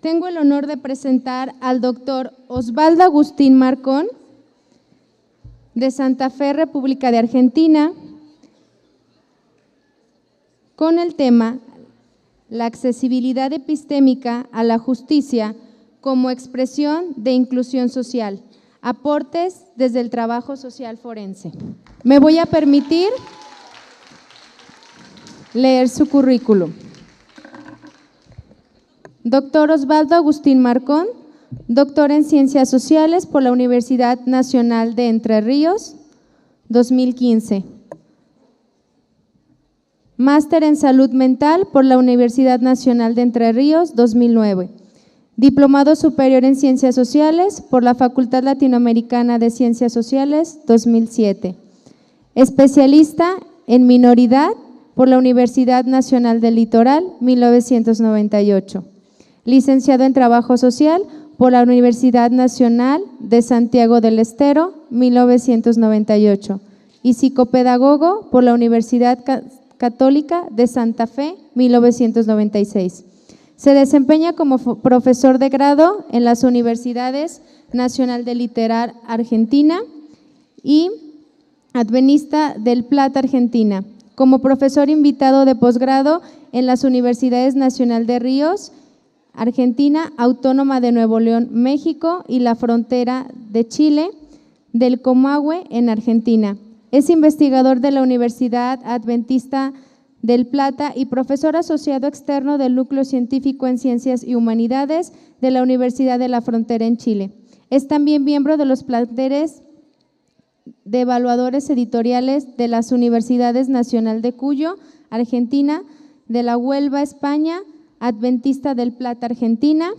Tengo el honor de presentar al doctor Osvaldo Agustín Marcón, de Santa Fe, República de Argentina, con el tema La accesibilidad epistémica a la justicia como expresión de inclusión social, aportes desde el trabajo social forense. Me voy a permitir leer su currículum. Doctor Osvaldo Agustín Marcón, doctor en Ciencias Sociales por la Universidad Nacional de Entre Ríos, 2015. Máster en Salud Mental por la Universidad Nacional de Entre Ríos, 2009. Diplomado Superior en Ciencias Sociales por la Facultad Latinoamericana de Ciencias Sociales, 2007. Especialista en Minoridad por la Universidad Nacional del Litoral, 1998. Licenciado en Trabajo Social por la Universidad Nacional de Santiago del Estero, 1998. Y psicopedagogo por la Universidad Católica de Santa Fe, 1996. Se desempeña como profesor de grado en las Universidades Nacional del Litoral Argentina y Adventista del Plata Argentina, como profesor invitado de posgrado en las Universidades Nacional de Ríos, Argentina, Autónoma de Nuevo León, México y la Frontera de Chile, del Comahue en Argentina. Es investigador de la Universidad Adventista del Plata y profesor asociado externo del Núcleo Científico en Ciencias y Humanidades de la Universidad de la Frontera en Chile. Es también miembro de los planteles de evaluadores editoriales de las Universidades Nacional de Cuyo, Argentina, de la Huelva, España, Adventista del Plata, Argentina,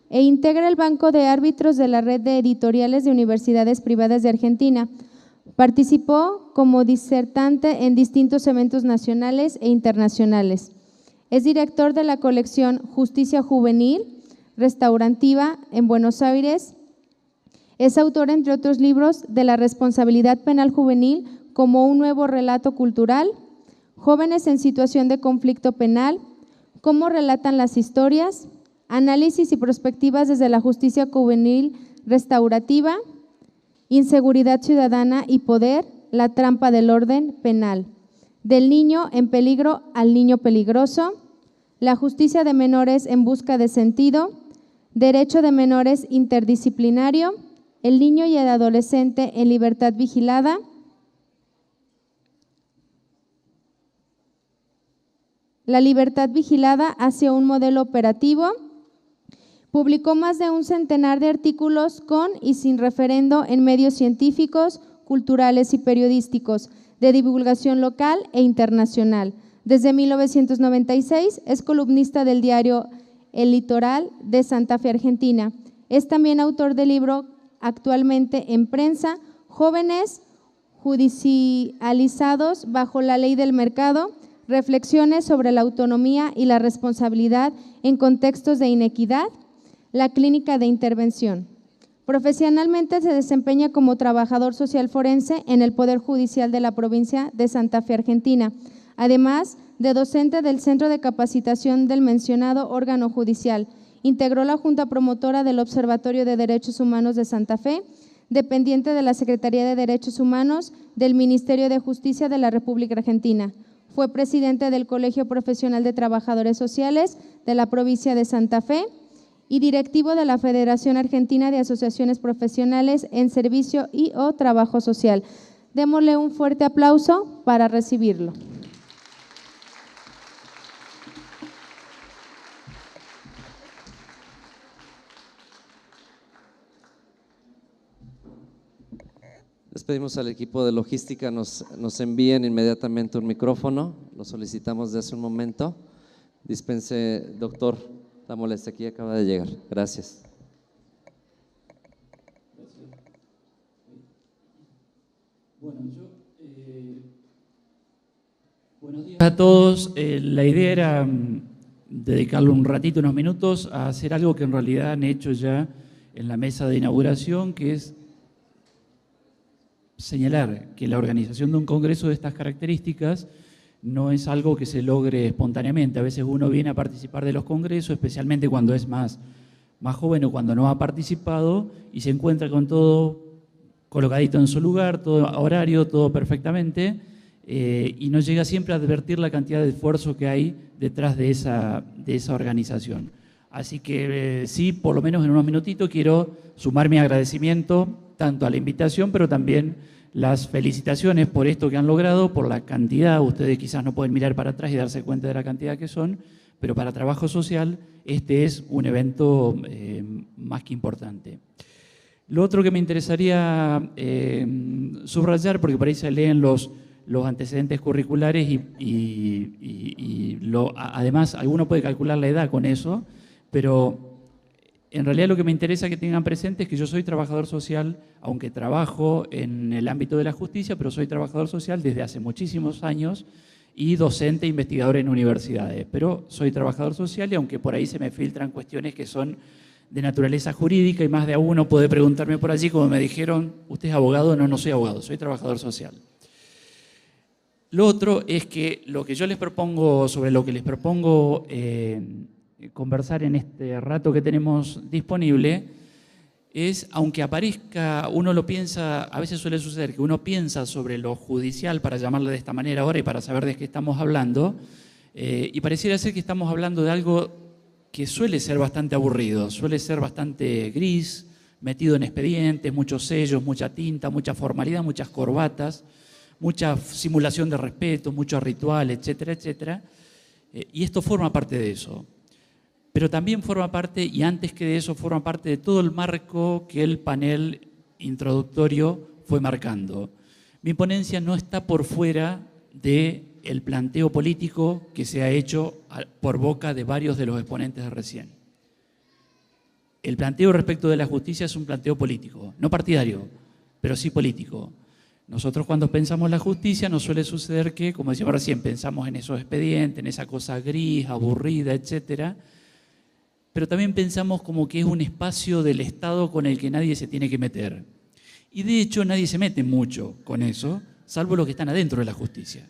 e integra el Banco de Árbitros de la Red de Editoriales de Universidades Privadas de Argentina. Participó como disertante en distintos eventos nacionales e internacionales. Es director de la colección Justicia Juvenil Restaurativa en Buenos Aires. Es autor, entre otros libros, de La responsabilidad penal juvenil como un nuevo relato cultural, Jóvenes en situación de conflicto penal, Cómo relatan las historias, Análisis y perspectivas desde la justicia juvenil restaurativa, Inseguridad ciudadana y poder, la trampa del orden penal, Del niño en peligro al niño peligroso, La justicia de menores en busca de sentido, Derecho de menores interdisciplinario, El niño y el adolescente en libertad vigilada, La libertad vigilada hacia un modelo operativo. Publicó más de un centenar de artículos con y sin referendo en medios científicos, culturales y periodísticos de divulgación local e internacional. Desde 1996 es columnista del diario El Litoral de Santa Fe, Argentina. Es también autor del libro actualmente en prensa, Jóvenes judicializados bajo la ley del mercado, reflexiones sobre la autonomía y la responsabilidad en contextos de inequidad, La clínica de intervención. Profesionalmente se desempeña como trabajador social forense en el Poder Judicial de la provincia de Santa Fe, Argentina, además de docente del Centro de Capacitación del mencionado órgano judicial. Integró la Junta Promotora del Observatorio de Derechos Humanos de Santa Fe, dependiente de la Secretaría de Derechos Humanos del Ministerio de Justicia de la República Argentina. Fue presidente del Colegio Profesional de Trabajadores Sociales de la provincia de Santa Fe y directivo de la Federación Argentina de Asociaciones Profesionales en Servicio y o Trabajo Social. Démosle un fuerte aplauso para recibirlo. Les pedimos al equipo de logística nos envíen inmediatamente un micrófono, lo solicitamos desde hace un momento. Dispense, doctor, la molestia aquí acaba de llegar. Gracias. Buenos días a todos. La idea era dedicarle un ratito, unos minutos, a hacer algo que en realidad han hecho ya en la mesa de inauguración, que es señalar que la organización de un congreso de estas características no es algo que se logre espontáneamente. A veces uno viene a participar de los congresos, especialmente cuando es más más joven o cuando no ha participado y se encuentra con todo colocadito en su lugar, todo a horario, todo perfectamente, y no llega siempre a advertir la cantidad de esfuerzo que hay detrás de esa organización. Así que sí, por lo menos en unos minutitos quiero sumar mi agradecimiento tanto a la invitación, pero también las felicitaciones por esto que han logrado, por la cantidad. Ustedes quizás no pueden mirar para atrás y darse cuenta de la cantidad que son, pero para trabajo social este es un evento más que importante. Lo otro que me interesaría subrayar, porque por ahí se leen los antecedentes curriculares además alguno puede calcular la edad con eso, pero en realidad lo que me interesa que tengan presente es que yo soy trabajador social, aunque trabajo en el ámbito de la justicia, pero soy trabajador social desde hace muchísimos años y docente e investigador en universidades. Pero soy trabajador social y aunque por ahí se me filtran cuestiones que son de naturaleza jurídica y más de uno puede preguntarme por allí, como me dijeron, ¿usted es abogado? No, no soy abogado, soy trabajador social. Lo otro es que lo que yo les propongo, sobre lo que les propongo conversar en este rato que tenemos disponible, es, aunque aparezca, uno lo piensa, a veces suele suceder que uno piensa sobre lo judicial, para llamarle de esta manera ahora y para saber de qué estamos hablando, y pareciera ser que estamos hablando de algo que suele ser bastante aburrido, suele ser bastante gris, metido en expedientes, muchos sellos, mucha tinta, mucha formalidad, muchas corbatas, mucha simulación de respeto, mucho ritual, etcétera, etcétera. Y esto forma parte de eso. Pero también forma parte, y antes que de eso, forma parte de todo el marco que el panel introductorio fue marcando. Mi ponencia no está por fuera del planteo político que se ha hecho por boca de varios de los exponentes de recién. El planteo respecto de la justicia es un planteo político, no partidario, pero sí político. Nosotros cuando pensamos la justicia nos suele suceder que, como decíamos recién, pensamos en esos expedientes, en esa cosa gris, aburrida, etcétera, pero también pensamos como que es un espacio del Estado con el que nadie se tiene que meter. Y de hecho nadie se mete mucho con eso, salvo los que están adentro de la justicia.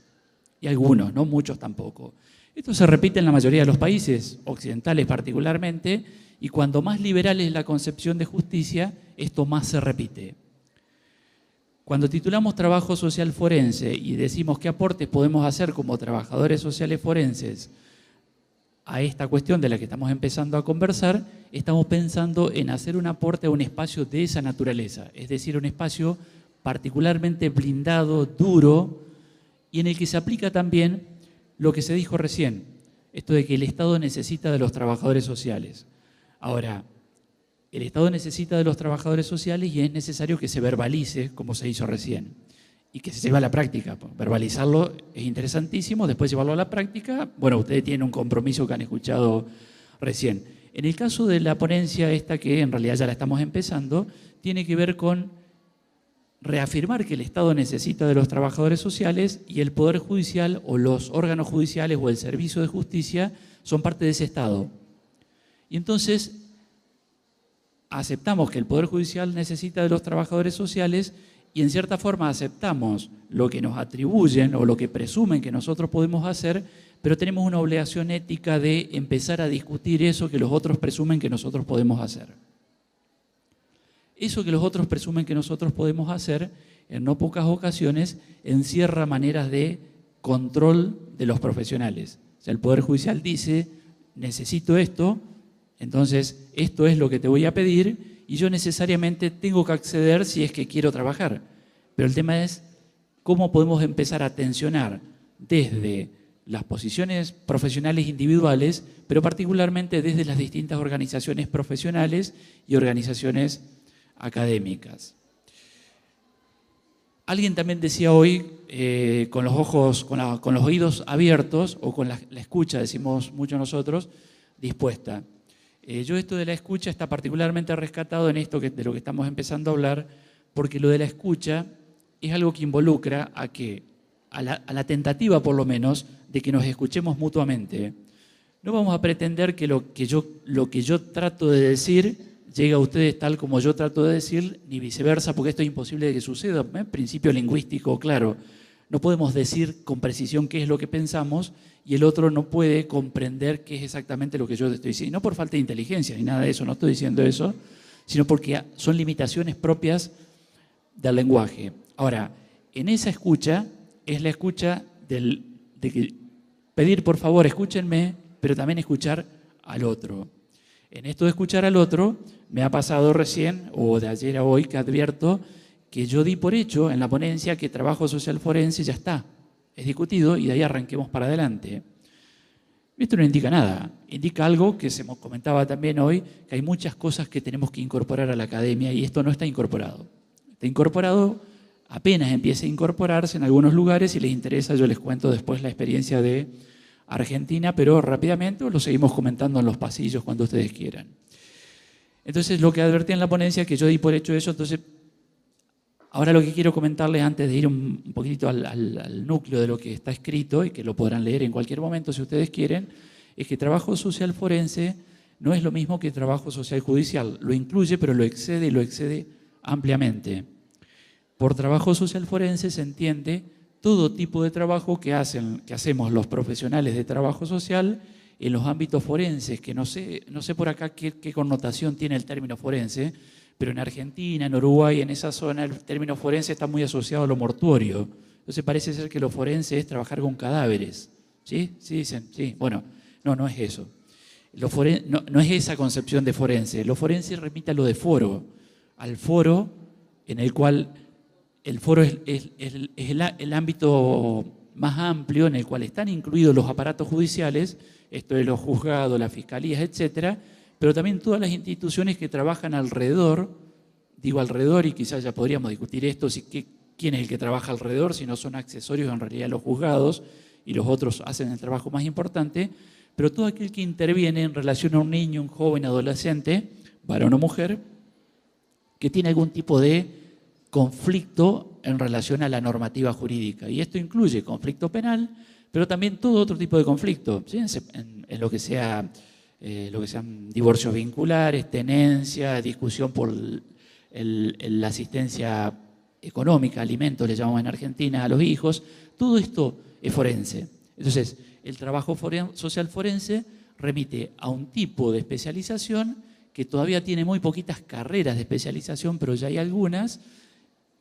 Y algunos, no muchos tampoco. Esto se repite en la mayoría de los países, occidentales particularmente, y cuando más liberal es la concepción de justicia, esto más se repite. Cuando titulamos trabajo social forense y decimos qué aportes podemos hacer como trabajadores sociales forenses a esta cuestión de la que estamos empezando a conversar, estamos pensando en hacer un aporte a un espacio de esa naturaleza, es decir, un espacio particularmente blindado, duro, y en el que se aplica también lo que se dijo recién, esto de que el Estado necesita de los trabajadores sociales. Ahora, el Estado necesita de los trabajadores sociales y es necesario que se verbalice, como se hizo recién, y que se lleve a la práctica. Verbalizarlo es interesantísimo, después llevarlo a la práctica, bueno, ustedes tienen un compromiso que han escuchado recién. En el caso de la ponencia esta, que en realidad ya la estamos empezando, tiene que ver con reafirmar que el Estado necesita de los trabajadores sociales y el Poder Judicial o los órganos judiciales o el Servicio de Justicia son parte de ese Estado. Y entonces aceptamos que el Poder Judicial necesita de los trabajadores sociales y en cierta forma aceptamos lo que nos atribuyen o lo que presumen que nosotros podemos hacer, pero tenemos una obligación ética de empezar a discutir eso que los otros presumen que nosotros podemos hacer. Eso que los otros presumen que nosotros podemos hacer, en no pocas ocasiones, encierra maneras de control de los profesionales. O sea, el Poder Judicial dice, necesito esto, entonces esto es lo que te voy a pedir y yo necesariamente tengo que acceder si es que quiero trabajar. Pero el tema es cómo podemos empezar a tensionar desde las posiciones profesionales individuales, pero particularmente desde las distintas organizaciones profesionales y organizaciones académicas. Alguien también decía hoy, con los ojos, con los oídos abiertos, o con la escucha, decimos mucho nosotros, dispuesta. Yo esto de la escucha está particularmente rescatado en esto de lo que estamos empezando a hablar, porque lo de la escucha es algo que involucra a la tentativa, por lo menos, de que nos escuchemos mutuamente. No vamos a pretender que lo que yo trato de decir llegue a ustedes tal como yo trato de decir, ni viceversa, porque esto es imposible de que suceda. Principio lingüístico, claro. no podemos decir con precisión qué es lo que pensamos y el otro no puede comprender qué es exactamente lo que yo te estoy diciendo. No por falta de inteligencia ni nada de eso, no estoy diciendo eso, sino porque son limitaciones propias del lenguaje. Ahora, en esa escucha es la escucha de que pedir, por favor, escúchenme, pero también escuchar al otro. En esto de escuchar al otro, me ha pasado recién, o de ayer a hoy, que advierto que yo di por hecho en la ponencia que trabajo social forense ya está, es discutido y de ahí arranquemos para adelante. Esto no indica nada, indica algo que se comentaba también hoy, que hay muchas cosas que tenemos que incorporar a la academia y esto no está incorporado. Está incorporado, apenas empieza a incorporarse en algunos lugares. Si les interesa, yo les cuento después la experiencia de Argentina, pero rápidamente lo seguimos comentando en los pasillos cuando ustedes quieran. Entonces, lo que advertí en la ponencia, que yo di por hecho eso, entonces, ahora lo que quiero comentarles antes de ir un poquitito al núcleo de lo que está escrito, y que lo podrán leer en cualquier momento si ustedes quieren, es que trabajo social forense no es lo mismo que trabajo social judicial. Lo incluye, pero lo excede y lo excede ampliamente. Por trabajo social forense se entiende todo tipo de trabajo que hacemos los profesionales de trabajo social en los ámbitos forenses, que no sé por acá qué connotación tiene el término forense, pero en Argentina, en Uruguay, en esa zona, el término forense está muy asociado a lo mortuorio. Entonces parece ser que lo forense es trabajar con cadáveres. ¿Sí? Sí, dicen, sí. Bueno, no es eso. No es esa concepción de forense. Lo forense remite a lo de foro, al foro en el cual el foro es el ámbito más amplio en el cual están incluidos los aparatos judiciales, esto es los juzgados, las fiscalías, etcétera, pero también todas las instituciones que trabajan alrededor, digo alrededor y quizás ya podríamos discutir esto, quién es el que trabaja alrededor, si no son accesorios en realidad los juzgados y los otros hacen el trabajo más importante, pero todo aquel que interviene en relación a un niño, un joven, adolescente, varón o mujer, que tiene algún tipo de conflicto en relación a la normativa jurídica. Y esto incluye conflicto penal, pero también todo otro tipo de conflicto, ¿sí? en lo que sean divorcios vinculares, tenencia, discusión por la asistencia económica, alimentos, le llamamos en Argentina a los hijos, todo esto es forense. Entonces, el trabajo social forense remite a un tipo de especialización que todavía tiene muy poquitas carreras de especialización, pero ya hay algunas,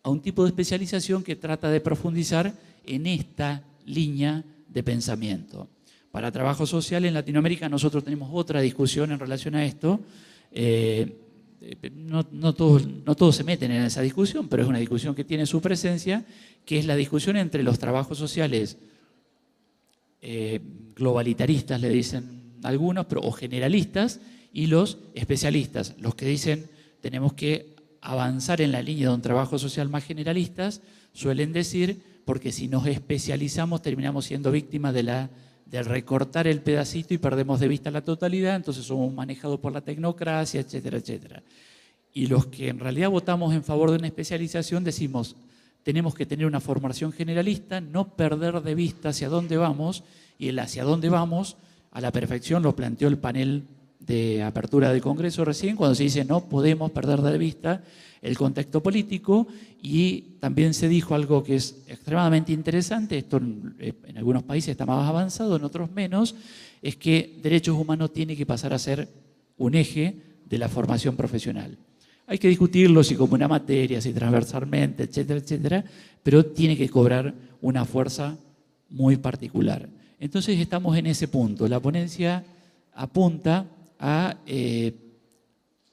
a un tipo de especialización que trata de profundizar en esta línea de pensamiento. Para trabajo social en Latinoamérica nosotros tenemos otra discusión en relación a esto. No todos se meten en esa discusión, pero es una discusión que tiene su presencia, que es la discusión entre los trabajos sociales globalitaristas, le dicen algunos, o generalistas, y los especialistas, los que dicen tenemos que avanzar en la línea de un trabajo social más generalistas, suelen decir, porque si nos especializamos terminamos siendo víctimas de recortar el pedacito y perdemos de vista la totalidad, entonces somos manejados por la tecnocracia, etcétera, etcétera. Y los que en realidad votamos en favor de una especialización decimos, tenemos que tener una formación generalista, no perder de vista hacia dónde vamos, y el hacia dónde vamos a la perfección lo planteó el panel de apertura del Congreso recién, cuando se dice no podemos perder de vista el contexto político, y también se dijo algo que es extremadamente interesante, esto en algunos países está más avanzado, en otros menos, es que derechos humanos tiene que pasar a ser un eje de la formación profesional. Hay que discutirlo si como una materia, si transversalmente, etcétera, etcétera, pero tiene que cobrar una fuerza muy particular. Entonces estamos en ese punto. La ponencia apunta a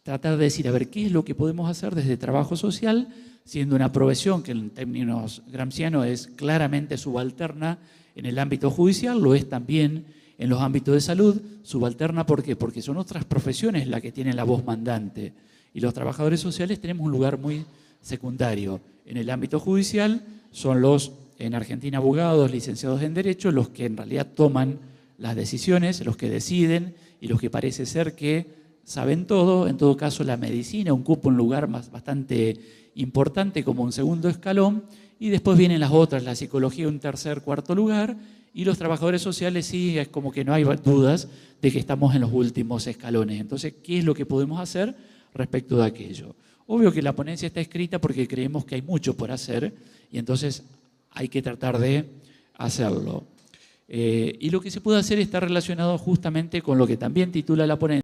tratar de decir, a ver, ¿qué es lo que podemos hacer desde trabajo social, siendo una profesión que en términos gramscianos es claramente subalterna en el ámbito judicial, lo es también en los ámbitos de salud, subalterna, ¿por qué? Porque son otras profesiones las que tienen la voz mandante, y los trabajadores sociales tenemos un lugar muy secundario. En el ámbito judicial son en Argentina, abogados, licenciados en Derecho, los que en realidad toman las decisiones, los que deciden y los que parece ser que saben todo. En todo caso, la medicina ocupa un lugar bastante importante como un segundo escalón, y después vienen las otras, la psicología un tercer, cuarto lugar, y los trabajadores sociales sí, es como que no hay dudas de que estamos en los últimos escalones. Entonces, ¿qué es lo que podemos hacer respecto de aquello? Obvio que la ponencia está escrita porque creemos que hay mucho por hacer, y entonces hay que tratar de hacerlo. Y lo que se puede hacer está relacionado justamente con lo que también titula la ponencia.